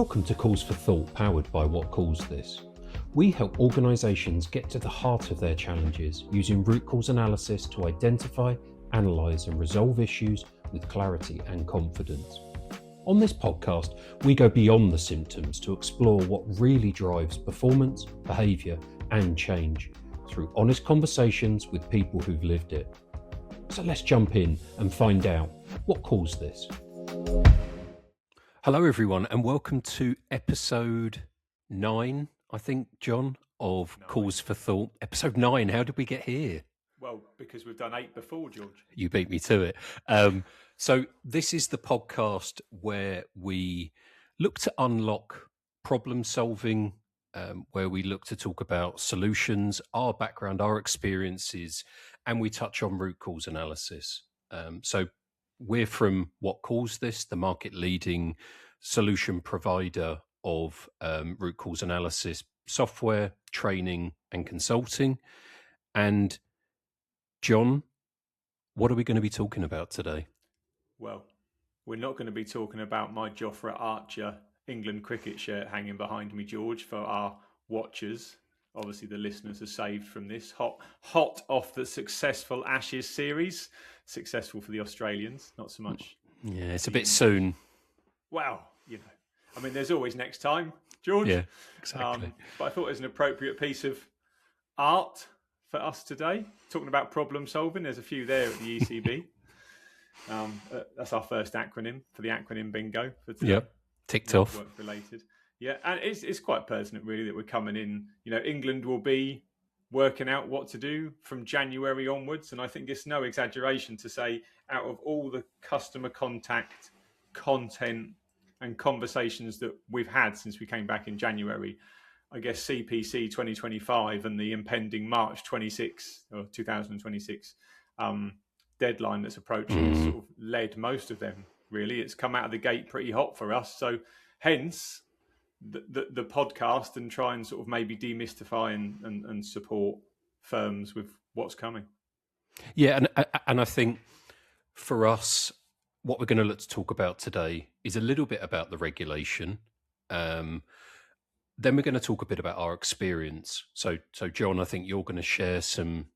Welcome to Calls for Thought, powered by What Caused This. We help organisations get to the heart of their challenges using root cause analysis to identify, analyse and resolve issues with clarity and confidence. On this podcast, we go beyond the symptoms to explore what really drives performance, behaviour and change through honest conversations with people who've lived it. So let's jump in and find out what caused this. Hello everyone and welcome to episode 9, I think, John, of Calls for Thought. Episode 9, how did we get here? Well, because we've done 8 before, George. You beat me to it. So this is the podcast where we look to unlock problem solving, where we look to talk about solutions, our background, our experiences, and we touch on root cause analysis. So we're from What Caused This, the market leading solution provider of root cause analysis software, training and consulting. And John, what are we going to be talking about today? Well, we're not going to be talking about my Jofra Archer England cricket shirt hanging behind me, George, for our watchers. Obviously, the listeners are saved from this. Hot off the successful Ashes series. Successful for the Australians, not so much. Yeah, it's a bit soon. Well, I mean, there's always next time, George. Yeah, exactly. But I thought it was an appropriate piece of art for us today. Talking about problem solving, there's a few there at the ECB. That's our first acronym for the acronym bingo. Yep, ticked off. Work related. Yeah, and it's quite pertinent, really, that we're coming in. England will be working out what to do from January onwards, and I think it's no exaggeration to say, out of all the customer contact, content, and conversations that we've had since we came back in January, I guess CPC 2025 and the impending March 26 or 2026 deadline that's approaching has sort of led most of them. Really, it's come out of the gate pretty hot for us. So, hence the podcast, and try and sort of maybe demystify and support firms with what's coming. Yeah, and I think for us, what we're going to look to talk about today is a little bit about the regulation. Then we're going to talk a bit about our experience. So John, I think you're going to share some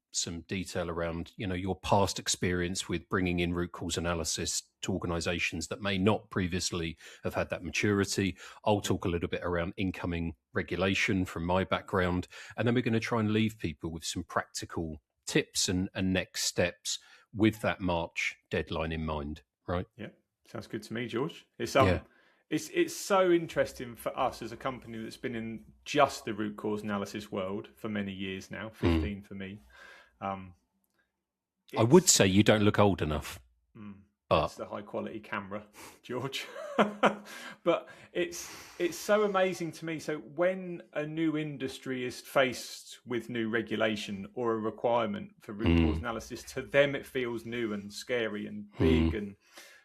detail around, your past experience with bringing in root cause analysis to organisations that may not previously have had that maturity. I'll talk a little bit around incoming regulation from my background, and then we're going to try and leave people with some practical tips and next steps with that March deadline in mind. Right? Yeah, sounds good to me, George. It's so interesting for us as a company that's been in just the root cause analysis world for many years now, 15 for me. I would say you don't look old enough. That's the high quality camera, George. But it's so amazing to me. So when a new industry is faced with new regulation or a requirement for root cause analysis, to them it feels new and scary and big and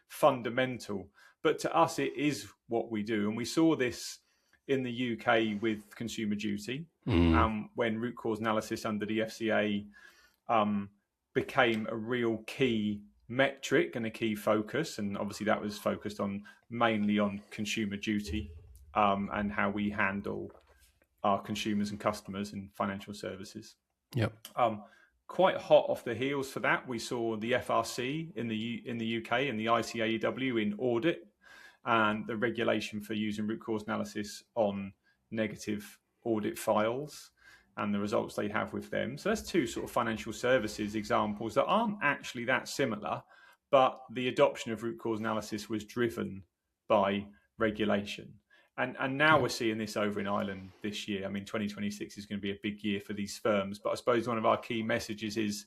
fundamental. But to us, it is what we do. And we saw this in the UK with consumer duty, when root cause analysis under the FCA became a real key metric and a key focus. And obviously that was focused on mainly on consumer duty and how we handle our consumers and customers in financial services. Yep. Quite hot off the heels for that, we saw the FRC in the UK and the ICAEW in audit, and the regulation for using root cause analysis on negative audit files and the results they have with them. So that's two sort of financial services examples that aren't actually that similar, but the adoption of root cause analysis was driven by regulation. And now we're seeing this over in Ireland this year. I mean, 2026 is going to be a big year for these firms, but I suppose one of our key messages is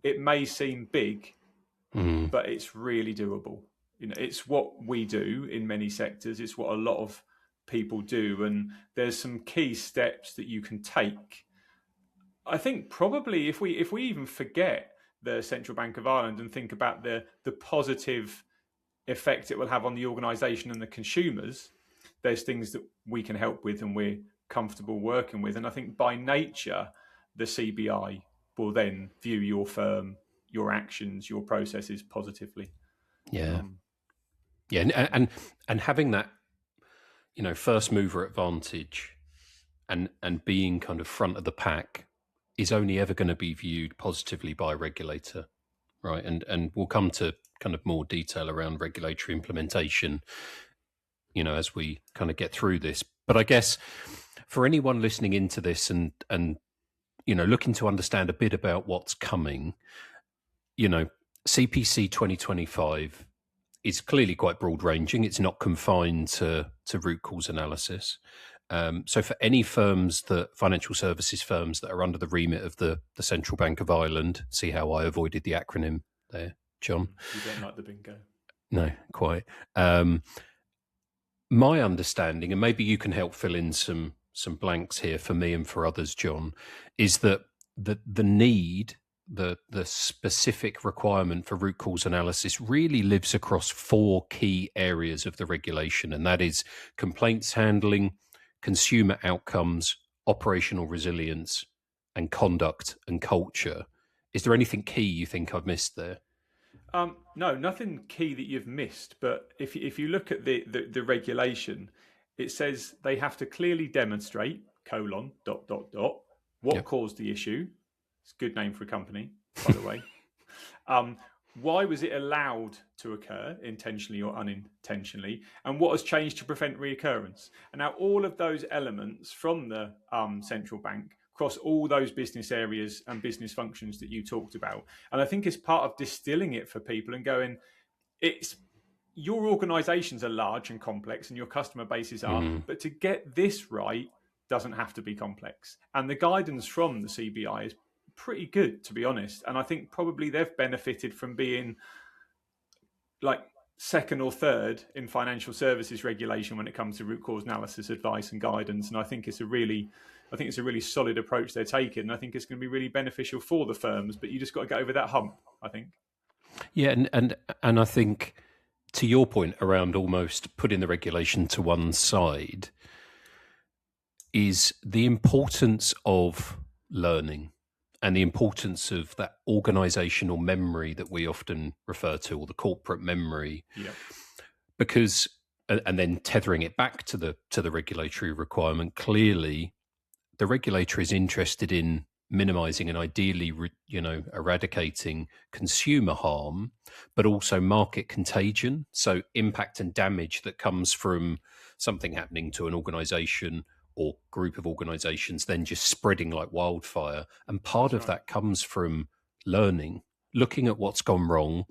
it may seem big, but it's really doable. It's what we do in many sectors. It's what a lot of people do. And there's some key steps that you can take. I think probably if we even forget the Central Bank of Ireland and think about the positive effect it will have on the organisation and the consumers, there's things that we can help with and we're comfortable working with. And I think by nature, the CBI will then view your firm, your actions, your processes positively. Yeah. And having that first mover advantage and being kind of front of the pack is only ever going to be viewed positively by a regulator, right? And we'll come to kind of more detail around regulatory implementation, as we kind of get through this. But I guess for anyone listening into this and looking to understand a bit about what's coming, CPC 2025 is clearly quite broad ranging. It's not confined to root cause analysis. So for any financial services firms that are under the remit of the Central Bank of Ireland, see how I avoided the acronym there, John? You don't like the bingo. No, quite. My understanding, and maybe you can help fill in some blanks here for me and for others, John, is that the need, the specific requirement for root cause analysis really lives across 4 key areas of the regulation, and that is complaints handling, consumer outcomes, operational resilience, and conduct and culture. Is there anything key you think I've missed there? No, nothing key that you've missed. But if you look at the regulation, it says they have to clearly demonstrate : what caused the issue. It's a good name for a company, by the way. Why was it allowed to occur, intentionally or unintentionally, and what has changed to prevent reoccurrence? And now all of those elements from the central bank across all those business areas and business functions that you talked about. And I think it's part of distilling it for people and going, your organizations are large and complex and your customer bases are, but to get this right doesn't have to be complex. And the guidance from the CBI is pretty good, to be honest. And I think probably they've benefited from being like second or third in financial services regulation when it comes to root cause analysis, advice and guidance. And I think it's a really solid approach they're taking. And I think it's going to be really beneficial for the firms, but you just got to get over that hump, I think. Yeah. And I think to your point around almost putting the regulation to one side is the importance of learning and the importance of that organizational memory that we often refer to, or the corporate memory. Yep. Because, and then tethering it back to the regulatory requirement, clearly the regulator is interested in minimizing and ideally, eradicating consumer harm, but also market contagion. So impact and damage that comes from something happening to an organization or group of organizations, then just spreading like wildfire. And part of that comes from learning, looking at what's gone wrong,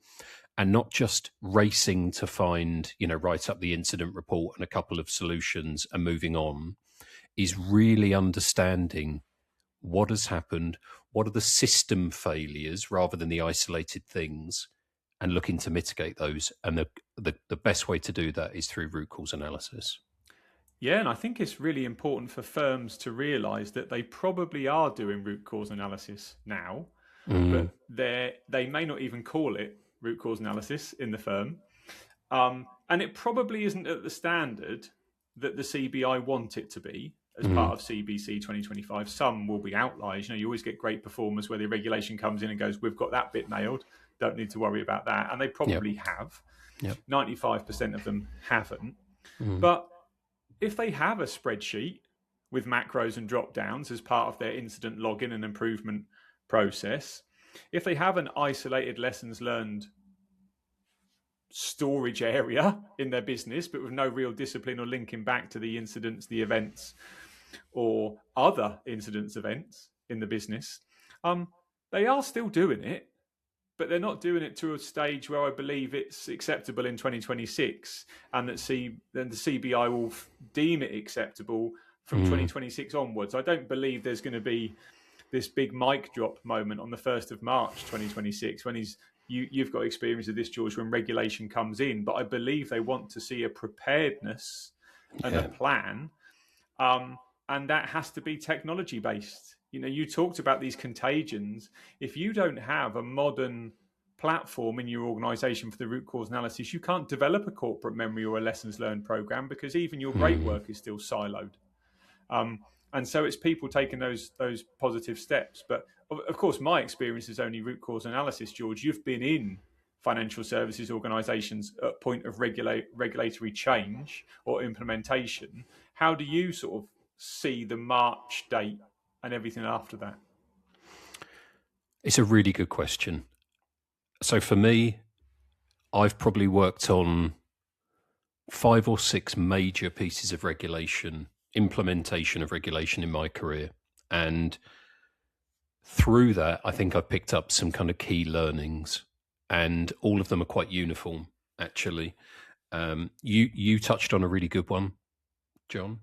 and not just racing to find, write up the incident report and a couple of solutions and moving on, is really understanding what has happened, what are the system failures rather than the isolated things, and looking to mitigate those. And the best way to do that is through root cause analysis. Yeah, and I think it's really important for firms to realise that they probably are doing root cause analysis now, but they may not even call it root cause analysis in the firm. And it probably isn't at the standard that the CBI want it to be as part of CBC 2025. Some will be outliers. You always get great performers where the regulation comes in and goes, we've got that bit nailed, don't need to worry about that. And they probably have. 95% of them haven't. But if they have a spreadsheet with macros and drop downs as part of their incident login and improvement process, if they have an isolated lessons learned storage area in their business, but with no real discipline or linking back to the incidents, the events, or other incidents, events in the business, they are still doing it, but they're not doing it to a stage where I believe it's acceptable in 2026, and that then the CBI will deem it acceptable from 2026 onwards. I don't believe there's going to be this big mic drop moment on the 1st of March 2026 when you've got experience of this, George, when regulation comes in. But I believe they want to see a preparedness and a plan, and that has to be technology based. You talked about these contagions. If you don't have a modern platform in your organization for the root cause analysis, you can't develop a corporate memory or a lessons learned program, because even your great work is still siloed. And so it's people taking those positive steps. But of course, my experience is only root cause analysis, George. You've been in financial services organisations at point of regulatory change or implementation, how do you sort of see the March date and everything after that? It's a really good question. So for me, I've probably worked on 5 or 6 major pieces of regulation, implementation of regulation in my career. And through that, I think I've picked up some kind of key learnings, and all of them are quite uniform, actually. You touched on a really good one, John,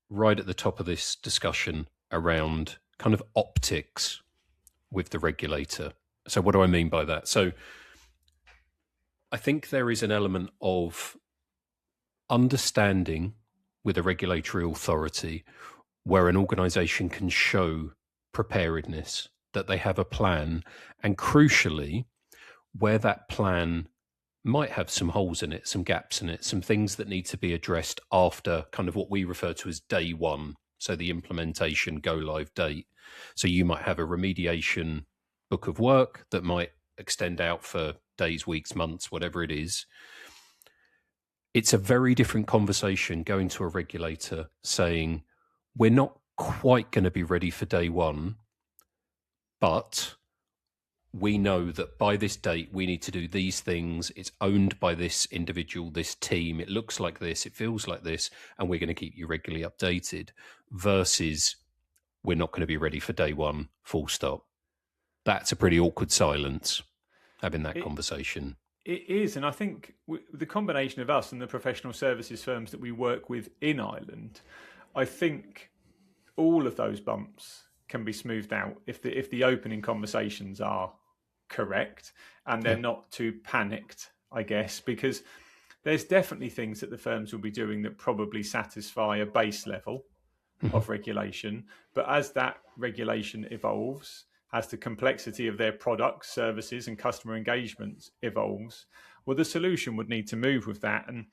right at the top of this discussion around kind of optics with the regulator. So what do I mean by that? So I think there is an element of understanding with a regulatory authority where an organization can show preparedness, that they have a plan, and crucially, where that plan might have some holes in it, some gaps in it, some things that need to be addressed after kind of what we refer to as day one. So the implementation go live date. So you might have a remediation book of work that might extend out for days, weeks, months, whatever it is. It's a very different conversation going to a regulator saying, we're not quite going to be ready for day one, but we know that by this date, we need to do these things. It's owned by this individual, this team. It looks like this, it feels like this, and we're going to keep you regularly updated, versus we're not going to be ready for day one, full stop. That's a pretty awkward silence, having that conversation. It is, and I think the combination of us and the professional services firms that we work with in Ireland, I think all of those bumps can be smoothed out if the opening conversations are correct and they're not too panicked, I guess, because there's definitely things that the firms will be doing that probably satisfy a base level of regulation. But as that regulation evolves, as the complexity of their products, services, and customer engagements evolves, well, the solution would need to move with that. And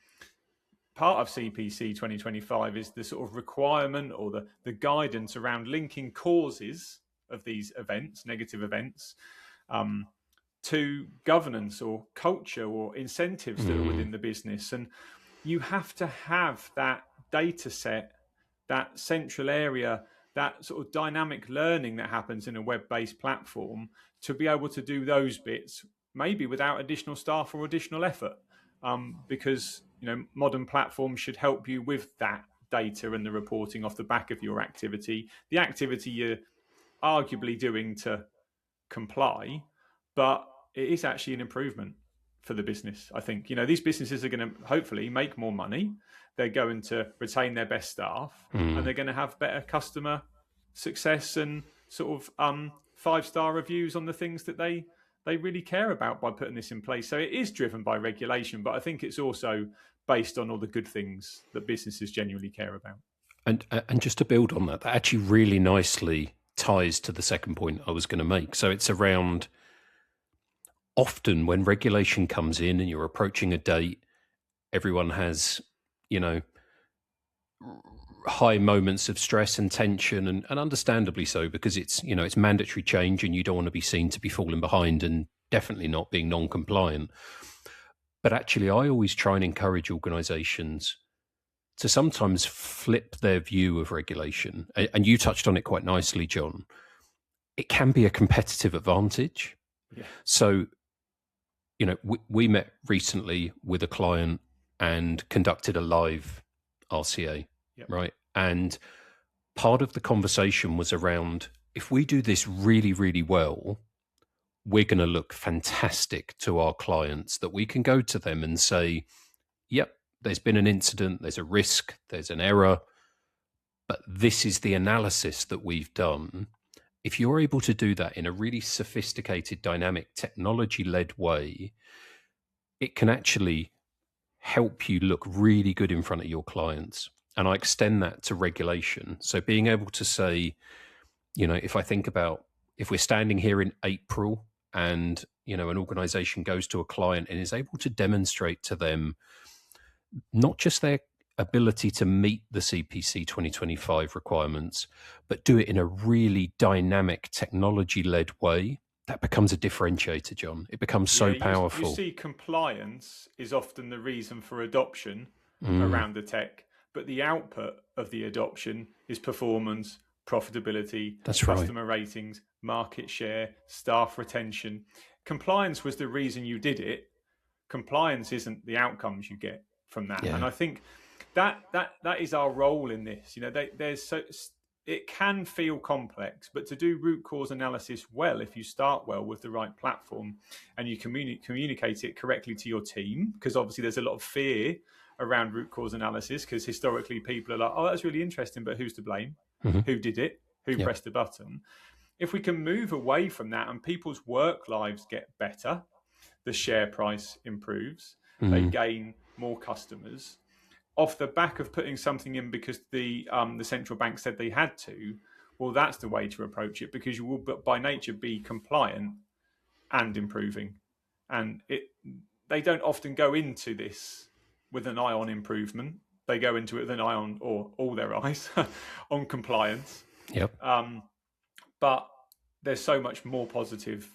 part of CPC 2025 is the sort of requirement or the guidance around linking causes of these events, negative events, to governance or culture or incentives that are within the business. And you have to have that data set, that central area, that sort of dynamic learning that happens in a web-based platform to be able to do those bits, maybe without additional staff or additional effort, because modern platforms should help you with that data and the reporting off the back of your activity, the activity you're arguably doing to comply, but it is actually an improvement for the business. I think, these businesses are going to hopefully make more money. They're going to retain their best staff and they're going to have better customer success and sort of 5-star reviews on the things that they really care about by putting this in place. So it is driven by regulation, but I think it's also based on all the good things that businesses genuinely care about. And just to build on that, that actually really nicely ties to the second point I was going to make. So it's around, often when regulation comes in and you're approaching a date, everyone has, high moments of stress and tension, and understandably so, because it's mandatory change and you don't want to be seen to be falling behind and definitely not being non-compliant. But actually, I always try and encourage organizations to sometimes flip their view of regulation. And you touched on it quite nicely, John. It can be a competitive advantage. Yeah. So, we met recently with a client and conducted a live RCA, right? And part of the conversation was around, if we do this really, really well, we're going to look fantastic to our clients, that we can go to them and say, yep, there's been an incident, there's a risk, there's an error, but this is the analysis that we've done. If you're able to do that in a really sophisticated, dynamic, technology-led way, it can actually help you look really good in front of your clients. And I extend that to regulation. So being able to say, if I think about, if we're standing here in April and, an organization goes to a client and is able to demonstrate to them not just their ability to meet the CPC 2025 requirements, but do it in a really dynamic, technology-led way, that becomes a differentiator, John. It becomes so powerful. You see compliance is often the reason for adoption around the tech, but the output of the adoption is performance, profitability, That's customer right. ratings, market share, staff retention. Compliance was the reason you did it. Compliance isn't the outcomes you get from that. Yeah. And I think that is our role in this. It can feel complex, but to do root cause analysis well, if you start well with the right platform and you communicate it correctly to your team, because obviously there's a lot of fear around root cause analysis, because historically people are like, oh, that's really interesting, but who's to blame? Mm-hmm. Who did it? Who pressed the button? If we can move away from that and people's work lives get better, the share price improves, they gain more customers off the back of putting something in because the central bank said they had to. Well, that's the way to approach it, because you will by nature be compliant and improving. And they don't often go into this with an eye on improvement. They go into it with an eye on, or all their eyes, on compliance. Yep. But there's so much more positive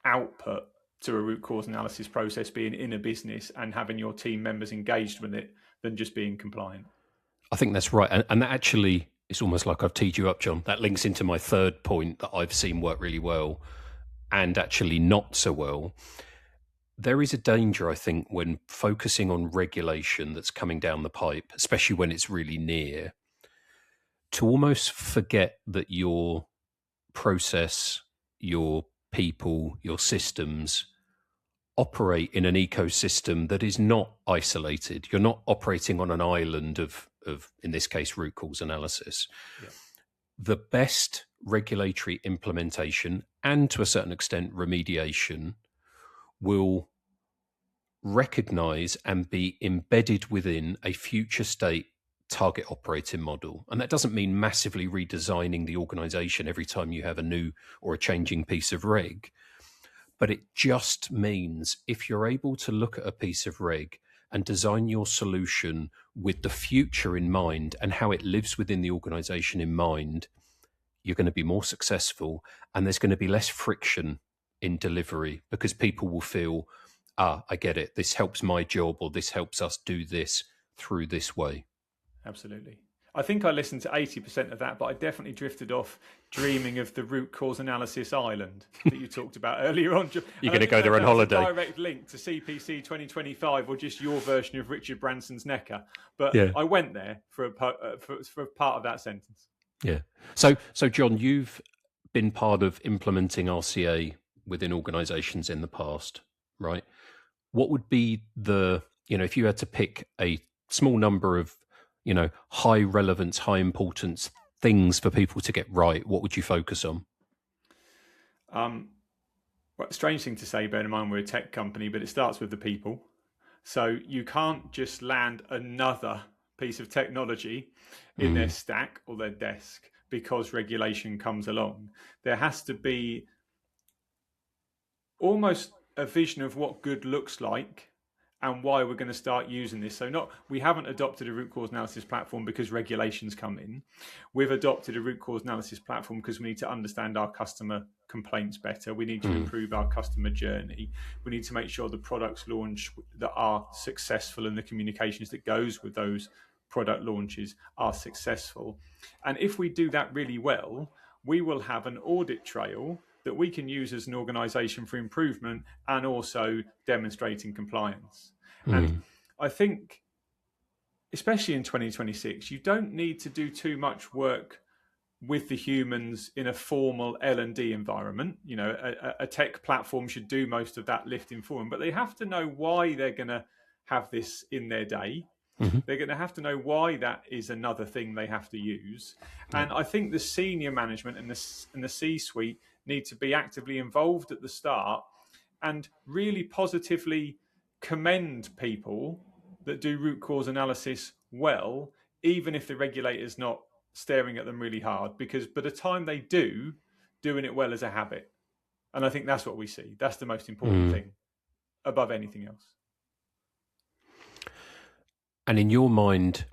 output to a root cause analysis process being in a business and having your team members engaged with it than just being compliant. I think that's right. And that actually, it's almost like I've teed you up, John. That links into my third point that I've seen work really well and actually not so well. There is a danger, I think, when focusing on regulation that's coming down the pipe, especially when it's really near, to almost forget that your process, your people, your systems operate in an ecosystem that is not isolated. You're not operating on an island of in this case, root cause analysis. Yeah. The best regulatory implementation and to a certain extent remediation will recognize and be embedded within a future state target operating model. And that doesn't mean massively redesigning the organization every time you have a new or a changing piece of reg. But it just means if you're able to look at a piece of reg and design your solution with the future in mind and how it lives within the organization in mind, you're going to be more successful and there's going to be less friction in delivery because people will feel, I get it. This helps my job, or this helps us do this through this way. Absolutely. I think I listened to 80% of that, but I definitely drifted off dreaming of the root cause analysis island that you talked about earlier on. You're going to go there on holiday. A direct link to CPC 2025 or just your version of Richard Branson's Necker. But yeah. I went there for a part of that sentence. Yeah. So John, you've been part of implementing RCA within organizations in the past, right? What would be if you had to pick a small number of high relevance, high importance things for people to get right, what would you focus on? Well, strange thing to say, bear in mind we're a tech company, but it starts with the people. So you can't just land another piece of technology in their stack or their desk because regulation comes along. There has to be almost a vision of what good looks like and why we're going to start using this. So we haven't adopted a root cause analysis platform because regulations come in. We've adopted a root cause analysis platform because we need to understand our customer complaints better. We need to improve our customer journey. We need to make sure the products launch that are successful and the communications that goes with those product launches are successful. And if we do that really well, we will have an audit trail that we can use as an organization for improvement and also demonstrating compliance. And I think, especially in 2026, you don't need to do too much work with the humans in a formal L&D environment. A tech platform should do most of that lifting for them, but they have to know why they're going to have this in their day. They're going to have to know why that is another thing they have to use. And I think the senior management and the C-suite need to be actively involved at the start and really positively commend people that do root cause analysis well, even if the regulator's not staring at them really hard, because by the time they do, doing it well is a habit. And I think that's what we see. That's the most important thing above anything else. And in your mind,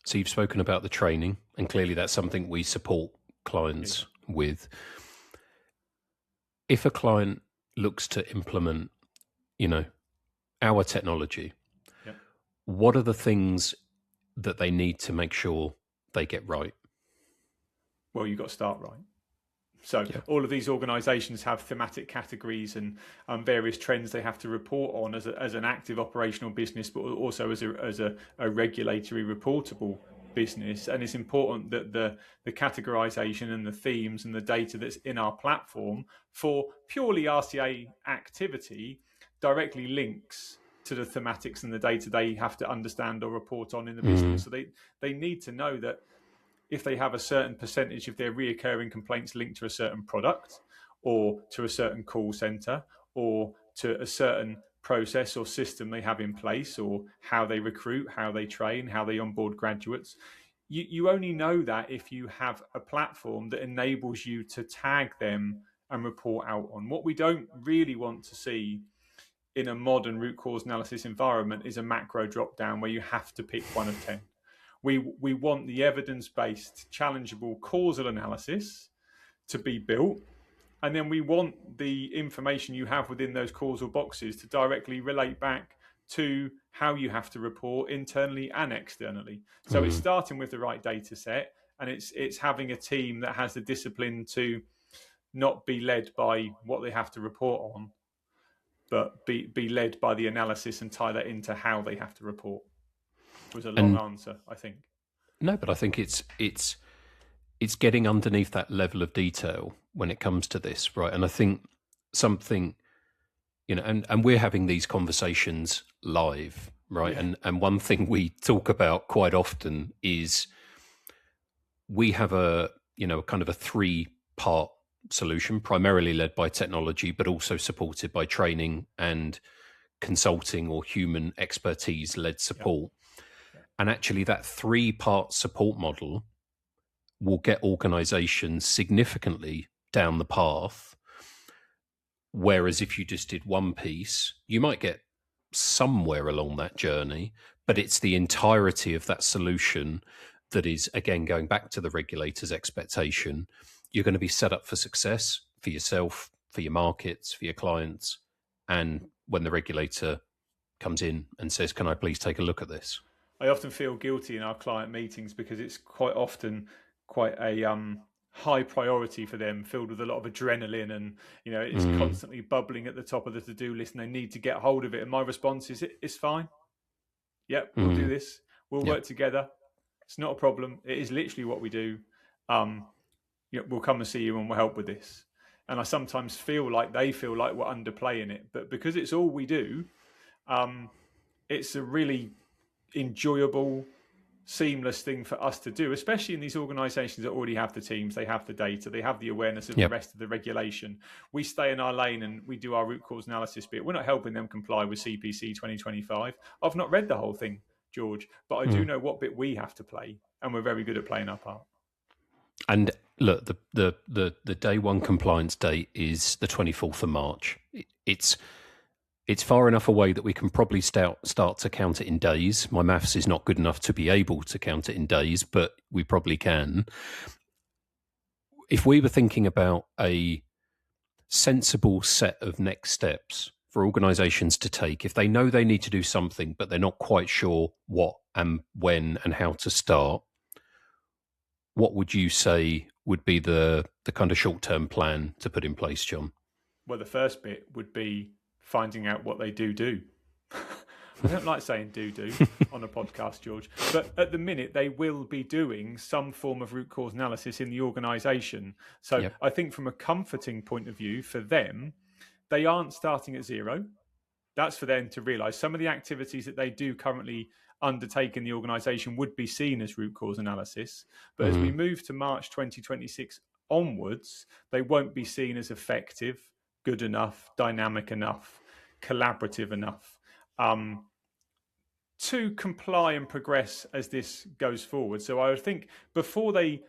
so you've spoken about the training, and clearly that's something we support clients with. if a client looks to implement, our technology, Yep. what are the things that they need to make sure they get right? Well, you've got to start right. So all of these organisations have thematic categories and various trends they have to report on as an active operational business, but also as a regulatory reportable business. And it's important that the categorisation and the themes and the data that's in our platform for purely RCA activity directly links to the thematics and the data they have to understand or report on in the business. So they need to know that if they have a certain percentage of their reoccurring complaints linked to a certain product or to a certain call center or to a certain process or system they have in place, or how they recruit, how they train, how they onboard graduates, you only know that if you have a platform that enables you to tag them and report out on. What we don't really want to see in a modern root cause analysis environment is a macro drop down where you have to pick one of 10. We want the evidence-based, challengeable causal analysis to be built, and then we want the information you have within those causal boxes to directly relate back to how you have to report internally and externally. So it's starting with the right data set, and it's having a team that has the discipline to not be led by what they have to report on, but be led by the analysis and tie that into how they have to report. Was a long answer, I think. No, but I think it's getting underneath that level of detail when it comes to this, right? And I think something, and we're having these conversations live, right? Yeah. And one thing we talk about quite often is we have a kind of a 3-part solution, primarily led by technology, but also supported by training and consulting or human expertise led support. And actually that 3-part support model will get organizations significantly down the path. Whereas if you just did one piece, you might get somewhere along that journey, but it's the entirety of that solution that is, again, going back to the regulator's expectation. You're going to be set up for success for yourself, for your markets, for your clients. And when the regulator comes in and says, can I please take a look at this? I often feel guilty in our client meetings because it's quite often quite a high priority for them, filled with a lot of adrenaline, and it's constantly bubbling at the top of the to-do list, and they need to get hold of it. And my response is, it's fine. Yep, we'll do this. We'll work together. It's not a problem. It is literally what we do. We'll come and see you and we'll help with this. And I sometimes feel like they feel like we're underplaying it, but because it's all we do, it's a really enjoyable, seamless thing for us to do, especially in these organizations that already have the teams, they have the data, they have the awareness of the rest of the regulation. We stay in our lane and we do our root cause analysis bit. We're not helping them comply with CPC 2025. I've not read the whole thing, George, but I do know what bit we have to play, and we're very good at playing our part. And look, the day one compliance date is the 24th of March. It's far enough away that we can probably start to count it in days. My maths is not good enough to be able to count it in days, but we probably can. If we were thinking about a sensible set of next steps for organizations to take, if they know they need to do something, but they're not quite sure what and when and how to start, what would you say would be the kind of short-term plan to put in place, John? Well, the first bit would be finding out what they do. I don't like saying do on a podcast, George, but at the minute they will be doing some form of root cause analysis in the organisation. So I think from a comforting point of view for them, they aren't starting at zero. That's for them to realise some of the activities that they do currently undertake in the organisation would be seen as root cause analysis. But as we move to March 2026 onwards, they won't be seen as effective, good enough, dynamic enough, collaborative enough to comply and progress as this goes forward. So I would think before they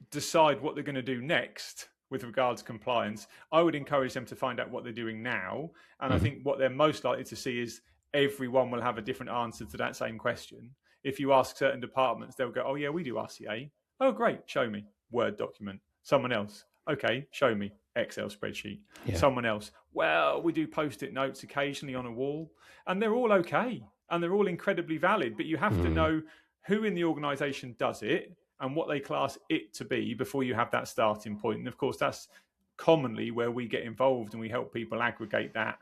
decide what they're going to do next with regards to compliance, I would encourage them to find out what they're doing now. And I think what they're most likely to see is everyone will have a different answer to that same question. If you ask certain departments, they'll go, oh yeah, we do RCA. Oh great, show me. Word document. Someone else. Okay, show me. Excel spreadsheet. Yeah. Someone else, well, we do post-it notes occasionally on a wall, and they're all okay, and they're all incredibly valid, but you have to know who in the organization does it and what they class it to be before you have that starting point. And of course, that's commonly where we get involved, and we help people aggregate that,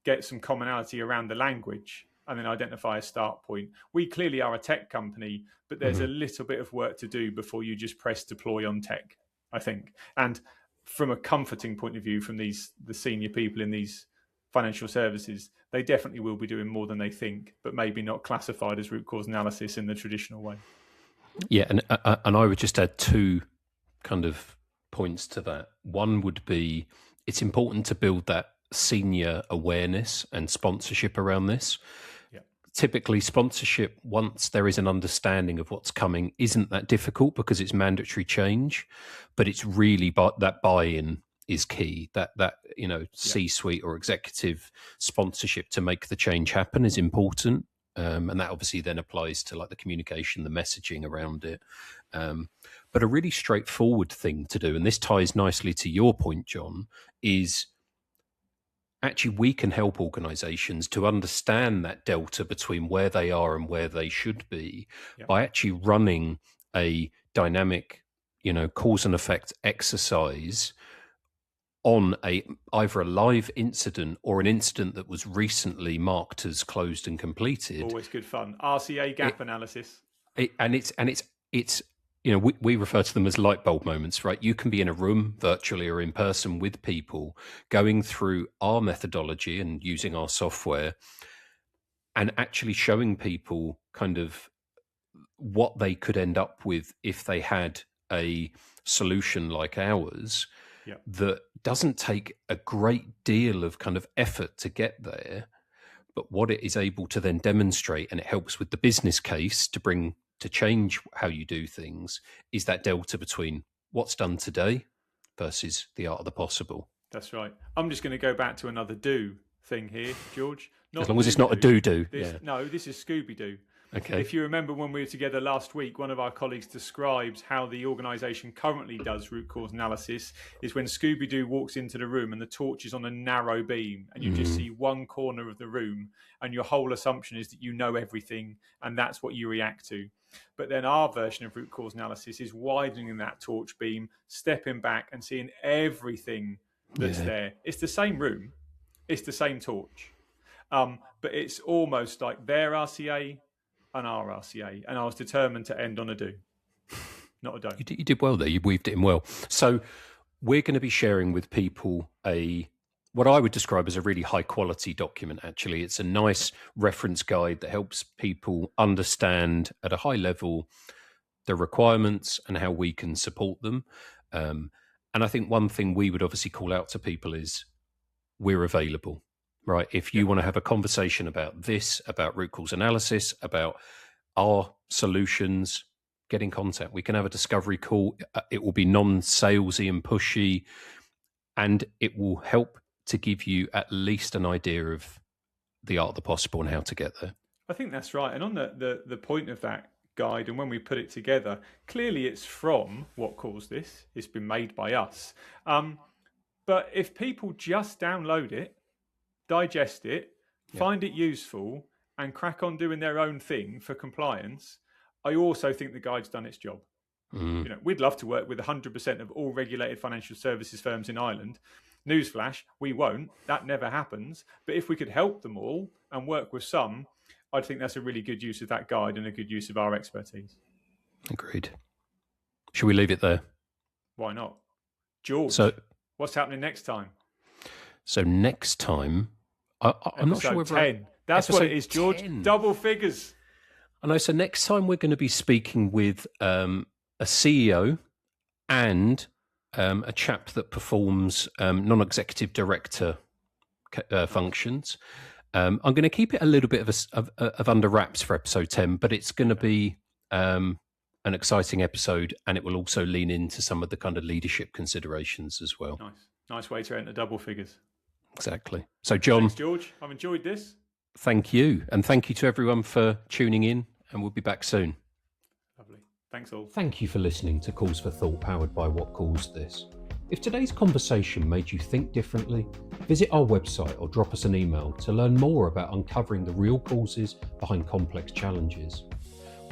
get some commonality around the language, and then identify a start point. We clearly are a tech company, but there's a little bit of work to do before you just press deploy on tech, I think. And from a comforting point of view, from the senior people in these financial services, they definitely will be doing more than they think, but maybe not classified as root cause analysis in the traditional way. Yeah, and I would just add two kind of points to that. One would be it's important to build that senior awareness and sponsorship around this. Typically, sponsorship, once there is an understanding of what's coming, isn't that difficult because it's mandatory change, but it's really that buy-in is key. That C-suite or executive sponsorship to make the change happen is important, and that obviously then applies to like the communication, the messaging around it. But a really straightforward thing to do, and this ties nicely to your point, John, is actually we can help organizations to understand that delta between where they are and where they should be by actually running a dynamic, cause and effect exercise on either a live incident or an incident that was recently marked as closed and completed. Always good fun. RCA gap analysis. It's we refer to them as light bulb moments, right? You can be in a room virtually or in person with people going through our methodology and using our software and actually showing people kind of what they could end up with if they had a solution like ours that doesn't take a great deal of kind of effort to get there, but what it is able to then demonstrate, and it helps with the business case to change how you do things, is that delta between what's done today versus the art of the possible. That's right. I'm just going to go back to another do thing here, George. As long as it's not a do-do. No, this is Scooby-Doo. Okay. If you remember when we were together last week, one of our colleagues describes how the organisation currently does root cause analysis is when Scooby-Doo walks into the room and the torch is on a narrow beam and you just see one corner of the room and your whole assumption is that you know everything and that's what you react to. But then our version of root cause analysis is widening that torch beam, stepping back and seeing everything that's there. It's the same room. It's the same torch. But it's almost like their RCA and our RCA. And I was determined to end on a do, not a don't. You did well there. You weaved it in well. So we're going to be sharing with people what I would describe as a really high quality document. Actually, it's a nice reference guide that helps people understand at a high level the requirements and how we can support them. And I think one thing we would obviously call out to people is we're available, right? If you want to have a conversation about this, about root cause analysis, about our solutions, get in contact. We can have a discovery call. It will be non-salesy and pushy, and it will help to give you at least an idea of the art of the possible and how to get there. I think that's right. And on the point of that guide, and when we put it together, clearly it's from What Caused This. It's been made by us. But if people just download it, digest it, find it useful, and crack on doing their own thing for compliance, I also think the guide's done its job. We'd love to work with 100% of all regulated financial services firms in Ireland. Newsflash, we won't. That never happens. But if we could help them all and work with some, I think that's a really good use of that guide and a good use of our expertise. Agreed. Should we leave it there? Why not? George, what's happening next time? So next time, I'm not sure whether... 10. That's what it is, George. 10. Double figures. I know. So next time we're going to be speaking with a CEO and a chap that performs non-executive director functions. I'm going to keep it a little bit of under wraps for episode 10, but it's going to be an exciting episode, and it will also lean into some of the kind of leadership considerations as well. Nice way to enter double figures. Exactly. So, John. Thanks, George. I've enjoyed this. Thank you. And thank you to everyone for tuning in, and we'll be back soon. Lovely. Thanks all. Thank you for listening to Calls for Thought powered by What Caused This. If today's conversation made you think differently, visit our website or drop us an email to learn more about uncovering the real causes behind complex challenges.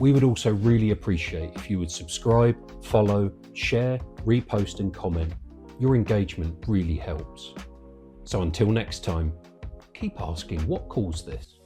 We would also really appreciate if you would subscribe, follow, share, repost and comment. Your engagement really helps. So until next time, keep asking what caused this.